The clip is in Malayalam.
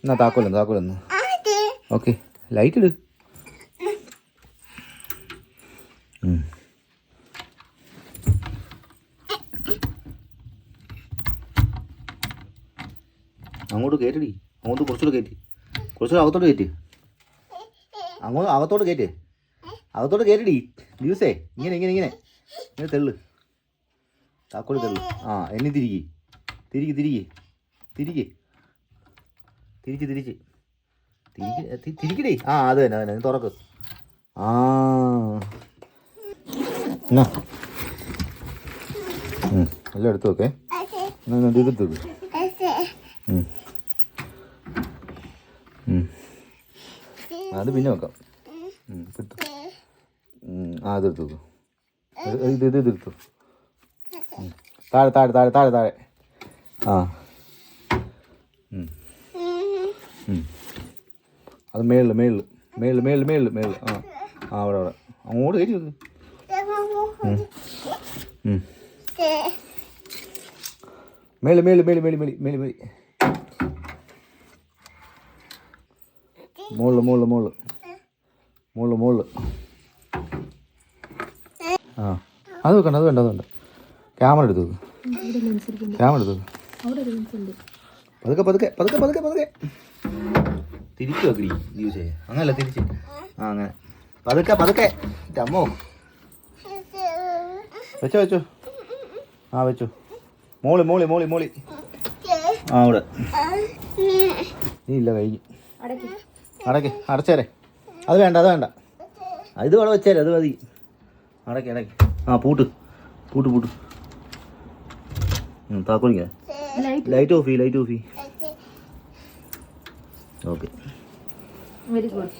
എന്നാ താക്കോലെന്ന് ഓക്കെ ലൈറ്റ് ഇട്. അങ്ങോട്ട് കയറ്റടി, അങ്ങോട്ട് കുറച്ചുകൂടെ കയറ്റി, കുറച്ചുകൂടെ അകത്തോട്ട് കയറ്റി, അങ്ങോട്ട് അകത്തോട്ട് കയറ്റടി. ദിവസേ ഇങ്ങനെ തെള്ളു, താക്കോല് തെള്ളു. ആ എന്നെ തിരിക്കടേ. ആ അത് തന്നെ തുറക്ക്. ആ എന്നാ എല്ലാം എടുത്തു വെക്കേ. എടുത്തു വെക്ക്. അത് പിന്നെ വെക്കാം. ആ അതെടുത്തു വെക്കും. ഇത് എടുത്തു. താഴെ ആ അത് മേളിൽ ആ അവിടെ അങ്ങോട്ട് കയറ്റി വെക്ക്. മേളി മുകളിൽ ആ അത് വേണ്ട. ക്യാമറ എടുത്തു വെക്ക്. പതുക്കെ തിരിച്ചു വെക്കടി ദിവസേ. അങ്ങനല്ല തിരിച്ച്. ആ അങ്ങനെ പതുക്കെ. അമ്മോ വെച്ചോ. ആ വെച്ചോ. മോളി ആ അവിടെ നീ ഇല്ല കഴിഞ്ഞു. അടച്ചേരെ. അത് വേണ്ട ഇത് അവിടെ വെച്ചേരെ. അത് മതി. അടയ്ക്ക്. ആ പൂട്ട്. താക്കോലിക്ക. ലൈറ്റ് ഓഫ് ചെയ്യ്. ഓക്കെ. Very good.